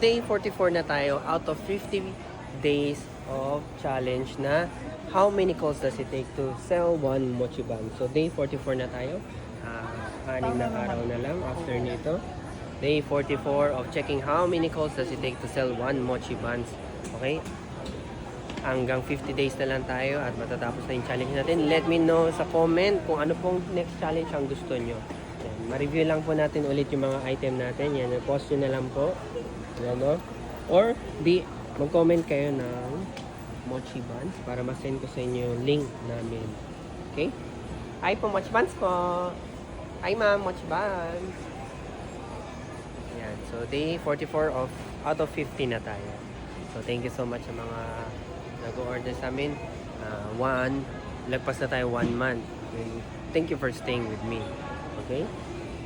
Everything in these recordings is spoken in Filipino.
Day 44 na tayo out of 50 days of challenge na how many calls does it take to sell one mochi bun. So day 44 na tayo. Anim na araw na lang after nito. Day 44 of checking how many calls does it take to sell one mochi buns. Okay? Hanggang 50 days na lang tayo at matatapos na yung challenge natin. Let me know sa comment kung ano pong next challenge ang gusto nyo. Ma-review lang po natin ulit yung mga item natin. Yan, post nyo na lang po. Yan, no? Or mag-comment kayo ng mochi buns para ma-send ko sa inyo yung link namin. Okay? Ay po, mochi buns po. Ay ma'am, mochi buns. Yan. So, day 44 out of 50 na tayo. So, thank you so much sa mga nag-order sa amin. Lagpas na tayo 1 month. And thank you for staying with me. Okay?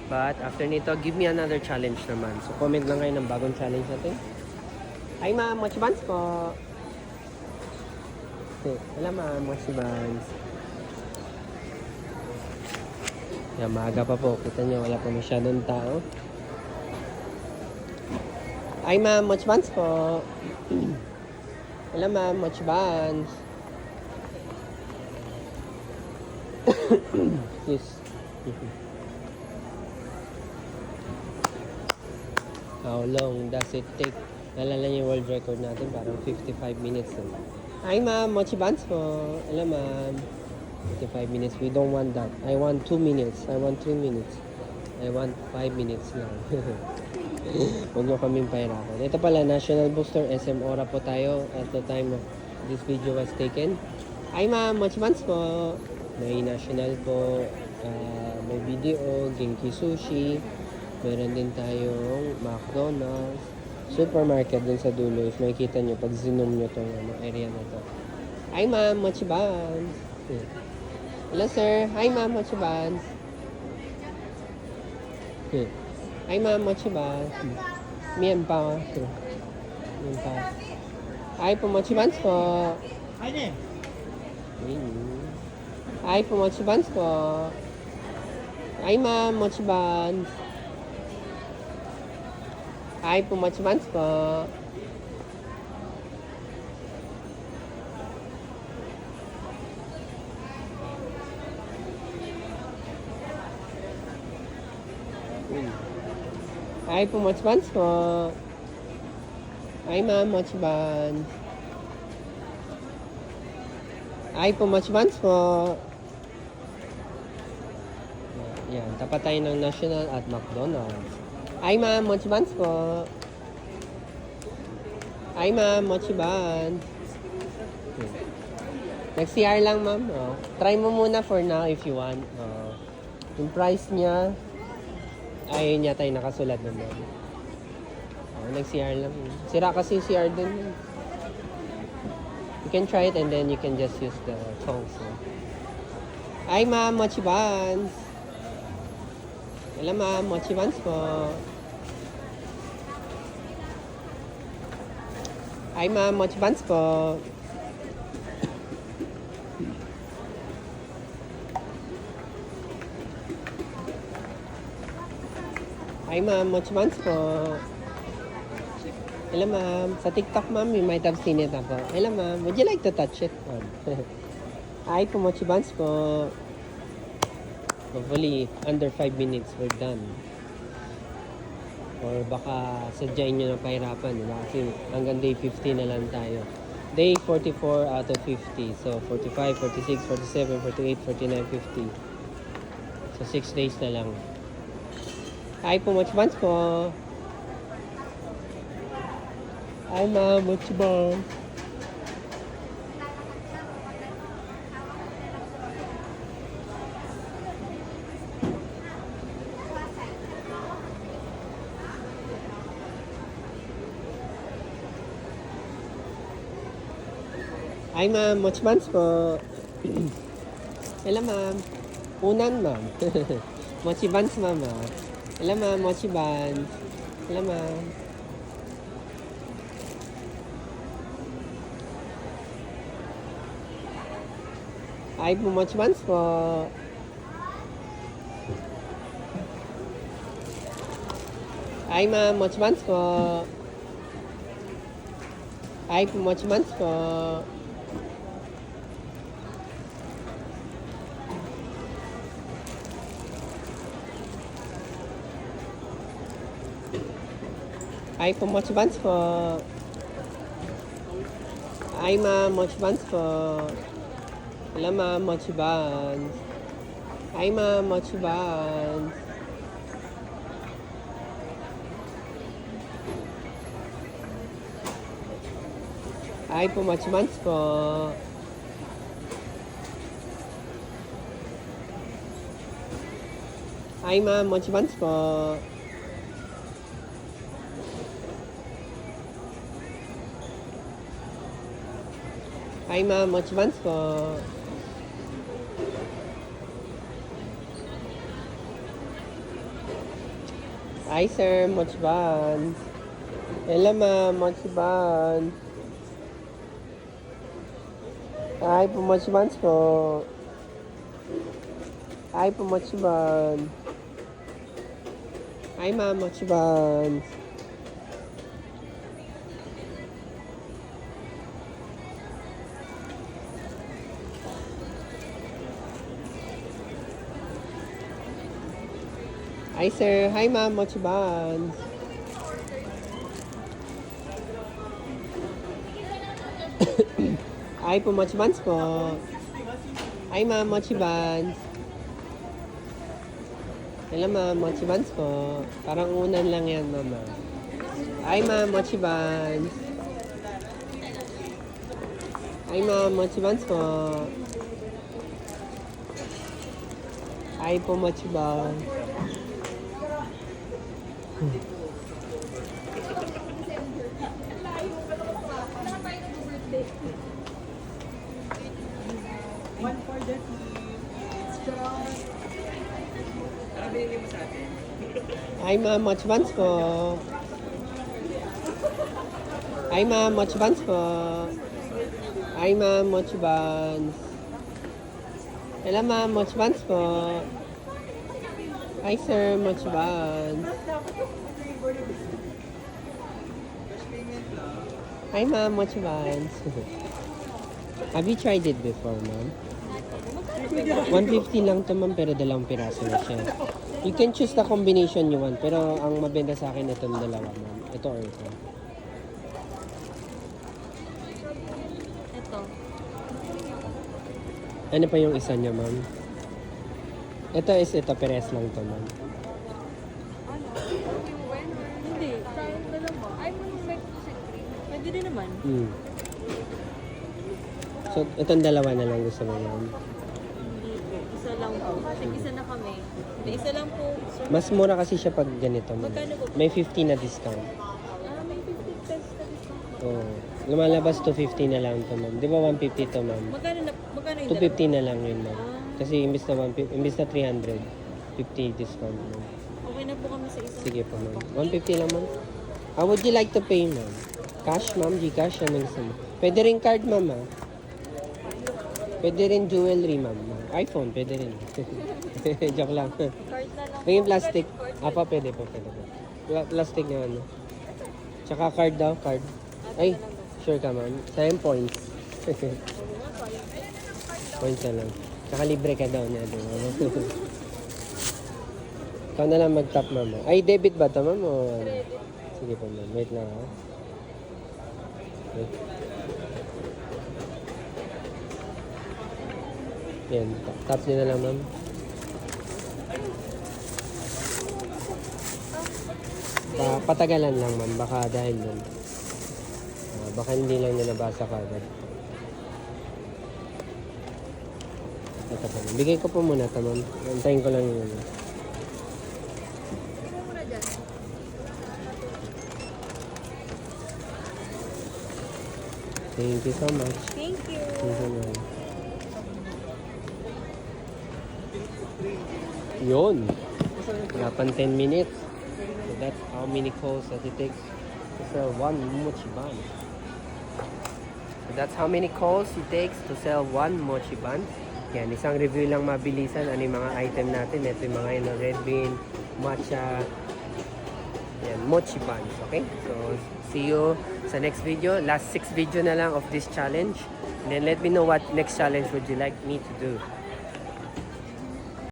But after nito, give me another challenge naman. So, comment lang kayo ng bagong challenge natin. Ay ma'am, mochi buns po. Wala ma'am, mochi buns. Yan, maaga pa po. Kita nyo, wala pa masyadong tao. Ay ma'am, mochi buns po. Wala ma'am, mochi buns. Yes. How long does it take? Nalala niyo yung world record natin, parang 55 minutes. Hi ma'am, mochi buns po. Hello ma'am. 55 minutes. We don't want that. I want 2 minutes. I want 3 minutes. I want 5 minutes lang. Huwag nyo kaming pahirapan. Ito pala, National Bookstore, SM Ora po tayo at the time of this video was taken. Hi ma'am, mochi buns po. May national po. May video, Genki Sushi. Meron din tayong McDonald's, supermarket din sa dulo. If makikita nyo, pag zoom nyo itong area na to. Hi ma'am, mochi buns. Hello sir. Hi ma'am, mochi buns. Hi ma'am, mochi buns. Miyan pa. Miyan pa. Hi po, mochi buns po. Hi po, mochi buns po. Hi ma'am, mochi buns. Hi po, mochi buns po. Hi po, mochi buns po. Hi ma'am, mochi buns. Hi po, mochi buns po. Yan, tapat tayo ng National at McDonald's. Hi ma'am, mochi buns po. Hi ma'am, mochi buns. Nag-CR lang ma'am. Oh. Try mo muna for now if you want. Yung price niya, ayun yata yung nakasulat naman. Nag-CR lang. Sira kasi CR dun. You can try it and then you can just use the tongs. Hi ma'am, mochi buns. Hello ma'am, mochi buns po. Hi ma'am, mochi buns po. Hi ma'am, mochi buns po. Hello ma'am. Sa TikTok ma'am, you might have seen it ako. Hello ma'am, would you like to touch it? Hi po, mochi buns po. Hopefully, under 5 minutes, we're done. Or baka sadyain nyo na pahirapan. Diba? Kasi hanggang day 50 na lang tayo. Day 44 out of 50. So, 45, 46, 47, 48, 49, 50. So, 6 days na lang. Hi po, mochi buns po. Hi ma'am, mochi buns. Hi ma'am, mochi buns po. Hello ma'am. Unan ma'am. Mochi buns mama. Hello ma'am, mochi buns. Hello ma'am. Hi po, mochi buns po. Hi ma'am, mochi buns po. Ay po, mochi buns po. Ay po, mochi buns po. Ay ma'am, mochi buns po. Hello ma'am, mochi buns. Ay ma'am, mochi buns. Ay po, mochi buns po. Ay ma'am, mochi buns po. Hi ma'am, mochi buns po. Hi sir, mochi buns. Hello ma'am, mochi buns. Hi po, mochi buns po. Hi po, mochi buns. Hi ma'am, mochi buns. Hi sir, hi ma'am, mochi buns. Hi po, mochi buns po. Hi ma'am, mochi buns. Hello ma'am, mochi buns po. Parang unan lang yan mama. Hi ma'am, mochi buns. Hi ma'am, mochi buns po. Hi po, mochi buns. One for the team. Ano binili mo sa atin? Hi ma'am, mochi buns po. Hi ma'am, mochi buns po. Hi ma'am, mochi buns. Hello ma'am, mochi buns po. Hi sir, mochi buns. Hi ma'am, mochi buns. Have you tried it before ma'am? 150 lang to ma'am, pero dalawang piraso na siya. You can choose the combination you want, pero ang mabenta sa akin itong dalawa ma'am. Ito or ito. Ito. Ano pa yung isa niya ma'am? Ito pares lang to ma'am. Hindi. Try na lang ba? Ay, mo like cream. Pwede din naman. So, itong dalawa na lang gusto mo ma'am. Hindi po. Isa lang po. Isa na kami. Hindi, isa lang po. So, Mas mura kasi siya pag ganito ma'am. Magkano po? May 50 na discount. may 50 pesos na discount po. Oo. Lumalabas 250 na lang to ma'am. Di ba 150 to ma'am? Magkano yung 250 na lang yun ma'am. Kasi imbis na 300, 50 discount ma'am. Okay na po kami sa isa. Sige po ma'am. 150 lang ma'am. How would you like to pay ma'am? Cash ma'am? Gcash? Ano gusto mo? Pwede rin card ma'am ha? Pwede rin jewelry ma'am. iPhone, pwede rin. Joke lang. Card na lang. May plastic. Apa, pwede po. Plastic na ano. Tsaka card daw, card. Ay, sure ka ma'am. Sayang points. Points na lang. Tsaka libre ka daw niya. Ikaw na lang mag-tap ma'am. Ay, debit ba ito ma'am? O... Sige po ma'am. Wait lang ha. Wait. Yan. Tap niyo na lang ma'am. Patagalan lang ma'am. Baka dahil yun. Baka hindi lang niya nabasa kagad. Ito po. Bigay ko po muna ito ma'am. Antayin ko lang yun. Thank you so much. Thank you. Thank you ma'am. Yun. Wala pang 10 minutes. So that's how many calls that it takes to sell one mochi bun. So that's how many calls it takes to sell one mochi bun. Yan, isang review lang mabilisan. Ano yung mga item natin. Ito yung mga red bean, matcha, Yan, mochi buns. Okay? So, see you sa next video. Last 6 video na lang of this challenge. And then let me know what next challenge would you like me to do.